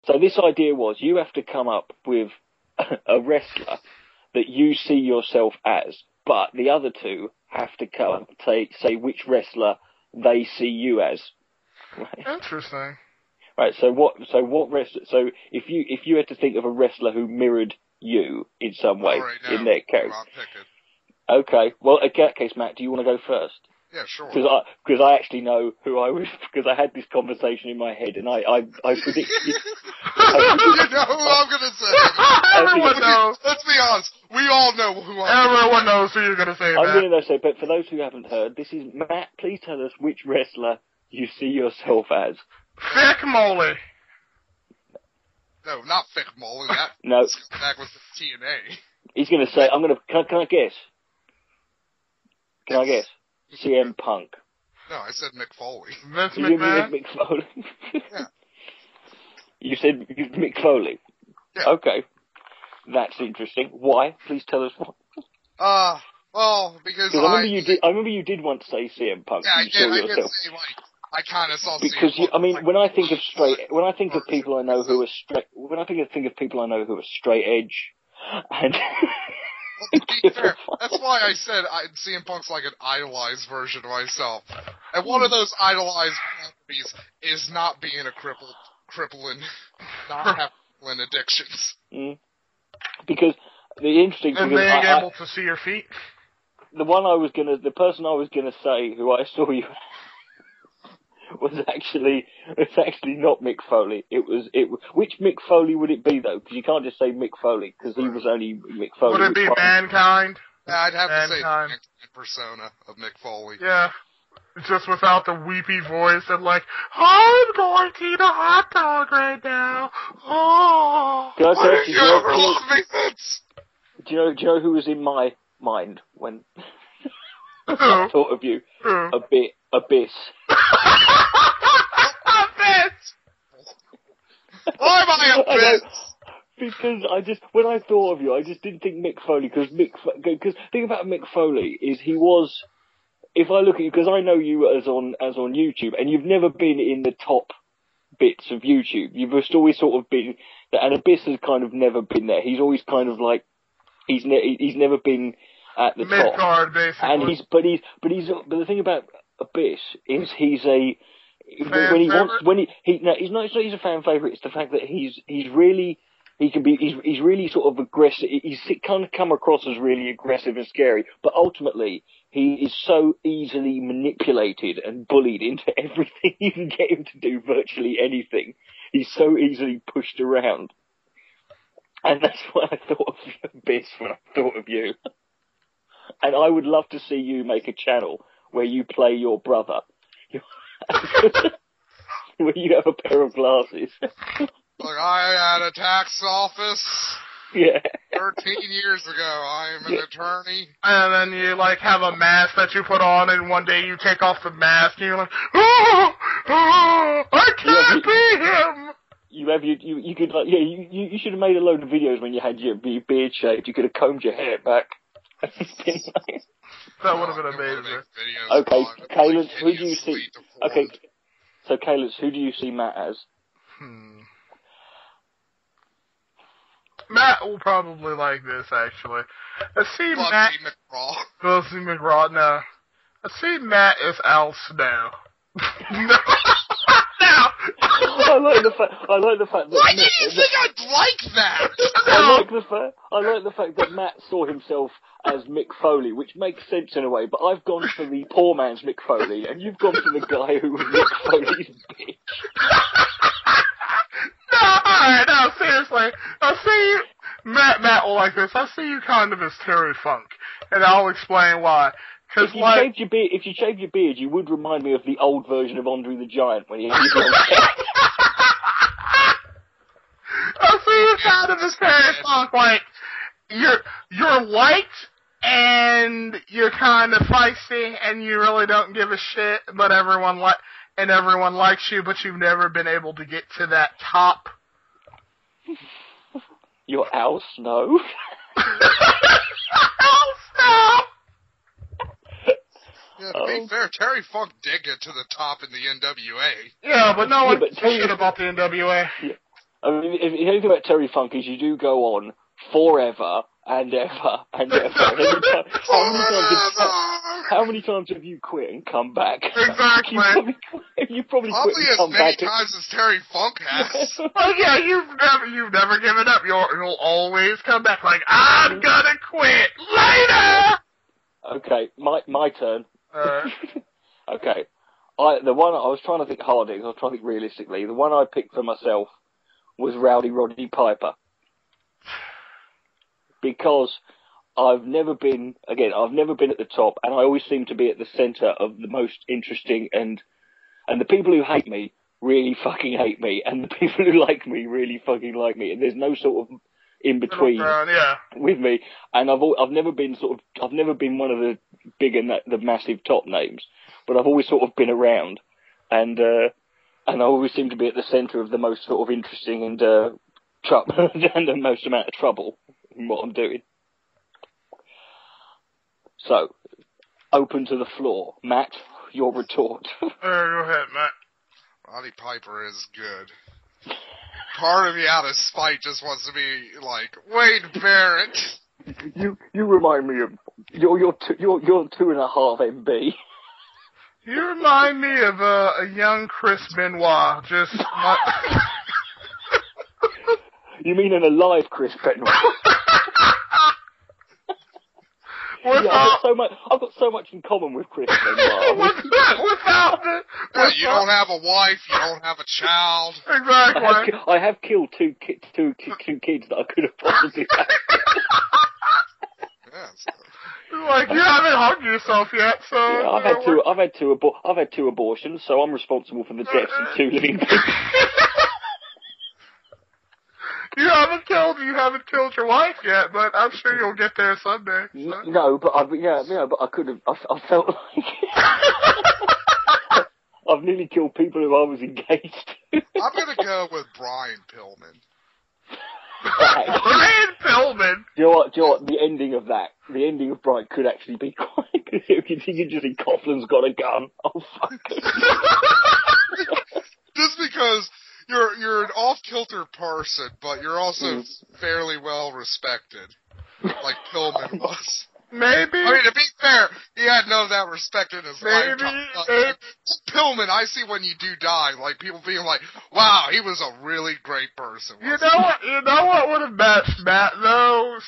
So this idea was you have to come up with a wrestler that you see yourself as, but the other two have to say which wrestler they see you as. Right? Interesting. Right. So wrestler? So if you had to think of a wrestler who mirrored you in some way in their character. Okay. Well, in that case, Matt, do you want to go first? Yeah, sure. Because I actually know who I was, because I had this conversation in my head, and I predicted. You know who I'm going to say. Everyone knows. Let's be honest. We all know who I'm Everyone knows who you're going to say, I'm going to say, but for those who haven't heard, this is Matt. Please tell us which wrestler you see yourself as. Thick Molly. No, not Thick Molly. No. Back with the TNA. He's going to say, can I guess? Can I guess? CM Punk. No, I said Mick Foley. Vince McMahon? Mick Foley? Yeah. You said Mick Foley? Yeah. Okay. That's interesting. Why? Please tell us why. Well, because I remember you did once say CM Punk. Yeah, I did. I did say, I kind of saw because CM Punk. when I think of people I know who are straight edge, and well, to be fair, that's why I said CM Punk's like an idolized version of myself. And one of those idolized properties is not being a crippling, not having crippling addictions. Mm. Because the interesting and being able to see your feet. The person I was gonna say, who I saw you, was actually not Mick Foley. Which Mick Foley would it be though? Because you can't just say Mick Foley because he was only Mick Foley. Would it be Mankind? Yeah, I'd have to say the persona of Mick Foley. Yeah. Just without the weepy voice and like, I'm going to eat a hot dog right now. Oh. Can I say, do you know who was in my mind when I thought of you? Abyss. Abyss! Why am I Abyss? Because when I thought of you, I just didn't think Mick Foley, because the thing about Mick Foley is he was, if I look at you, because I know you as on YouTube, and you've never been in the top bits of YouTube. You've just always sort of been, and Abyss has kind of never been there. He's always kind of like, he's never been at the top. Mid-card, basically. And but the thing about Abyss is he's a, he's a fan favourite. It's the fact that he's really sort of aggressive. He's kind of come across as really aggressive and scary, but ultimately he is so easily manipulated and bullied into everything. You can get him to do virtually anything. He's so easily pushed around. And that's why I thought of Abyss when I thought of you. And I would love to see you make a channel where you play your brother. Where you have a pair of glasses. Like, I had a tax office. Yeah. 13 years ago, I am an attorney. And then you, like, have a mask that you put on, and one day you take off the mask, and you're like, I can't be him! You could, like, you should have made a load of videos when you had your beard shaved. You could have combed your hair back. That would have been amazing. Okay, Caleb, who do you see? Okay, so Caleb, who do you see Matt as? Matt will probably like this, actually. I see Matt... Bugsy McGraw, no. I see Matt as Al Snow. No! I like the fact that... Why did you think I'd like that? I like the fact that Matt saw himself as Mick Foley, which makes sense in a way, but I've gone for the poor man's Mick Foley, and you've gone for the guy who was Mick Foley's bitch. No, seriously. I see you... Matt will like this. I see you kind of as Terry Funk, and I'll explain why. If you shaved your beard, you would remind me of the old version of Andre the Giant when he had his I see you kind of as Terry Funk, like, you're light, and you're kind of feisty, and you really don't give a shit, but everyone likes you, but you've never been able to get to that top. You're Al Snow? Al Snow! Yeah, to be fair, Terry Funk did get to the top in the NWA. Yeah, but no one gives a shit about the NWA. Yeah. I mean, if anything about Terry Funk is you do go on forever and ever and ever. And every time, how many times have you quit and come back? Exactly. You probably quit Probably and as come many back. times as Terry Funk has. Well, yeah, you've never given up. You'll always come back like, I'm gonna quit later! Okay, my turn. Alright. Okay. The one I was trying to think harder, I was trying to think realistically. The one I picked for myself was Rowdy Roddy Piper. Because I've never been at the top, and I always seem to be at the centre of the most interesting, and the people who hate me really fucking hate me, and the people who like me really fucking like me, and there's no sort of in between with me. And I've never been one of the big and the massive top names, but I've always sort of been around, and I always seem to be at the centre of the most sort of interesting and and the most amount of trouble in what I'm doing. So, open to the floor. Matt, your retort. Go ahead, Matt. Roddy Piper is good. Part of me out of spite just wants to be like, Wade Barrett. You remind me of you're 2.5 MB. You remind me of a young Chris Benoit. You mean an alive Chris Benoit? I've got so much in common with Chris Benoit. You don't have a wife, you don't have a child. Exactly. I have killed two kids that I could have possibly had. Yes. Like, you haven't hung yourself yet, so... Yeah, I've had two abortions, so I'm responsible for the deaths of 2 living people. You haven't killed your wife yet, but I'm sure you'll get there someday. So. No, but I could have. I felt like I've nearly killed people who I was engaged to. I'm gonna go with Brian Pillman. Brian Pillman. Do you know what? The ending of Brian could actually be quite good. You could just see Coughlin's got a gun. Oh fuck. Just because. You're an off-kilter person, but you're also fairly well respected, like Pillman was. Maybe. I mean, to be fair, he had none of that respect in his lifetime. Like, Pillman, I see when you do die, like people being like, "Wow, he was a really great person." You know what would have matched Matt though?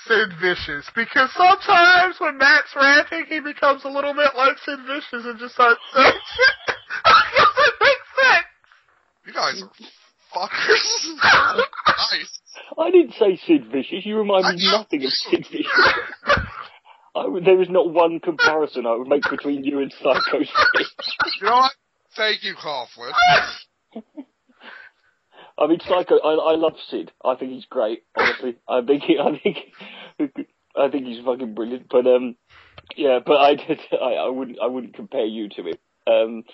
Sid Vicious, because sometimes when Matt's ranting, he becomes a little bit like Sid Vicious and just starts saying shit. It makes sense. You guys are fuckers. Nice. I didn't say Sid Vicious. You remind me nothing of Sid Vicious. There is not one comparison I would make between you and Psycho Sid. You know what? Thank you, Coughlin. I mean, Psycho. I love Sid. I think he's great. Honestly, I think he's fucking brilliant. But but I wouldn't compare you to him.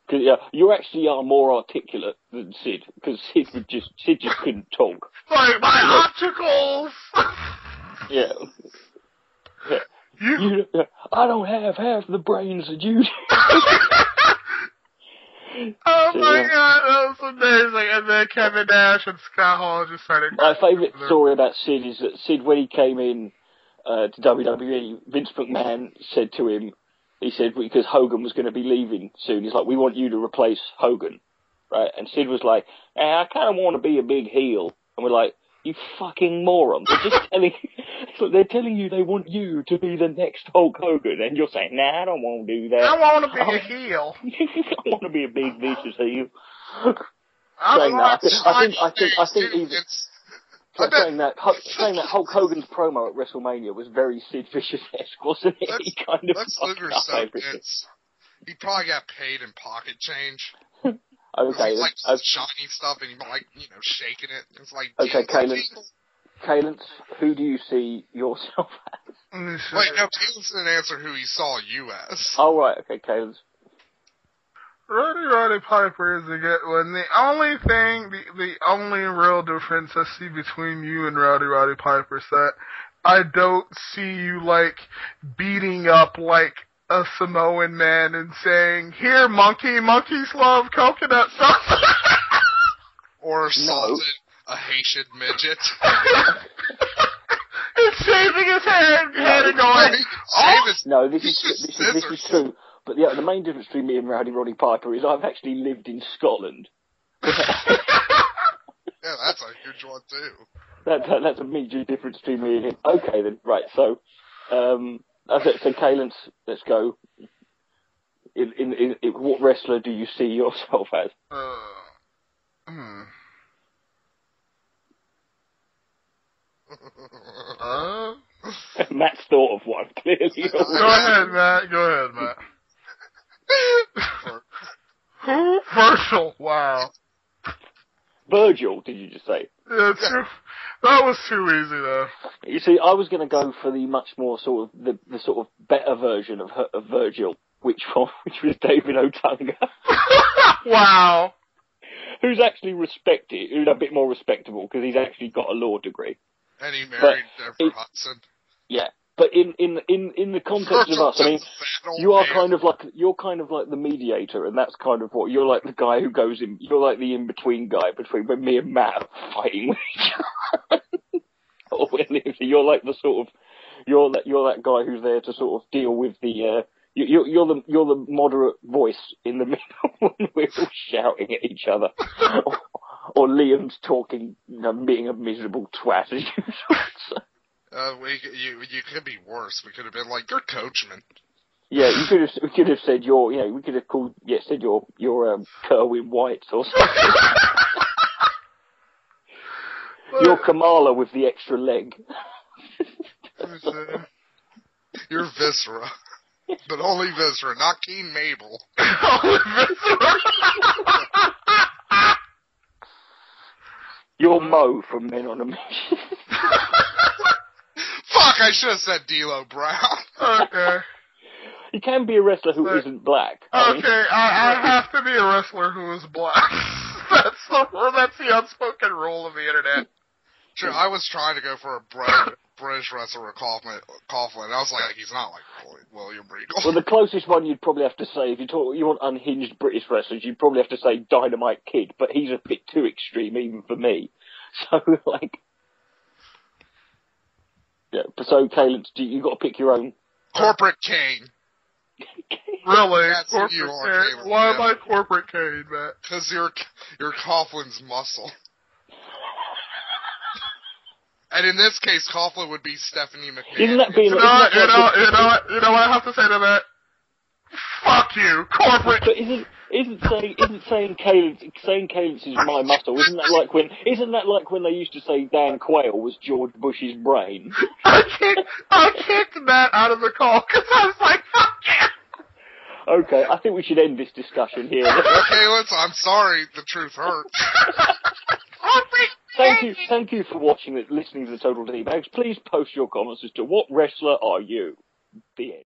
Cause, you actually are more articulate than Sid, because Sid just couldn't talk. Like my opticals. Yeah. I don't have half the brains that you do. Oh my god, that was amazing. And then Kevin Nash and Scott Hall just started. My favourite story about Sid is that Sid, when he came in to WWE, Vince McMahon said to him, he said, because Hogan was going to be leaving soon, he's like, we want you to replace Hogan, right? And Sid was like, I kind of want to be a big heel. And we're like, you fucking moron. They're telling you they want you to be the next Hulk Hogan, and you're saying, nah, I don't want to do that. I want to be a heel. I want to be a big vicious heel. Saying that Hulk Hogan's promo at WrestleMania was very Sid Vicious-esque, wasn't it? He kind of fucked up everything. He probably got paid in pocket change. Okay. He likes shiny stuff and he like, shaking it. It's like, okay, Kalence, who do you see yourself as? Wait, no, Kalence didn't answer who he saw you as. Oh, right, okay, Kalence. Roddy Piper is a good one. The only real difference I see between you and Roddy Piper is that I don't see you, beating up, a Samoan man and saying, here, monkeys love coconut sauce. Or salted a Haitian midget. He's shaving his head and going, No, this is true. But the main difference between me and Rowdy Roddy Piper is I've actually lived in Scotland. Yeah, that's a huge one too. That's a major difference between me and him. Okay then, right. So, that's it. So, Kay, let's go. In what wrestler do you see yourself as? Matt's thought of one, clearly. Go ahead, Matt. Who? Virgil. Wow. Virgil, did you just say? Yeah, that was too easy, though. You see, I was going to go for the much more sort of the sort of better version of Virgil, which was David Otunga. Wow. Who's actually respected, who's a bit more respectable because he's actually got a law degree. And he married Deborah Hudson. Yeah, but in the context of us, I mean, you're kind of like the mediator, and that's kind of what you're like, the guy who goes in. You're like the in-between guy between when me and Matt are fighting with each other. Or you're like the sort of you're that guy who's there to sort of deal with the. You're the moderate voice in the middle when we're all shouting at each other. Or Liam's talking, being a miserable twat as usual. You could be worse. We could have been like, you're Coachman. Yeah, we could have said we could have called, said you're Kerwin White or something. You're Kamala with the extra leg. You're Viscera. But only Viscera, not Keen Mabel. Only Viscera. You're Mo from Men on a Mission. Fuck, I should have said D'Lo Brown. Okay. You can be a wrestler who isn't black. I have to be a wrestler who is black. That's the unspoken rule of the internet. Sure, I was trying to go for a British wrestler, Coughlin. I was like, he's not like William Regal. Well, the closest one you'd probably have to say, if you want unhinged British wrestlers, you'd probably have to say Dynamite Kid, but he's a bit too extreme even for me. So, so Caleb, you got to pick your own. Corporate Kane. Really? That's Corporate you are, Kane? Caleb. Why am I Corporate Kane, Matt? Because you're Coughlin's muscle. And in this case, Coughlin would be Stephanie McMahon. Isn't that being? You know what I have to say to that? Fuck you, corporate. But isn't saying Caleb's is my muscle? Isn't that like when they used to say Dan Quayle was George Bush's brain? I kicked Matt out of the call because I was like, fuck you. Okay, I think we should end this discussion here. Okay, I'm sorry, the truth hurts. Thank you for listening to the Total D Bags. Please post your comments as to what wrestler are you. The end.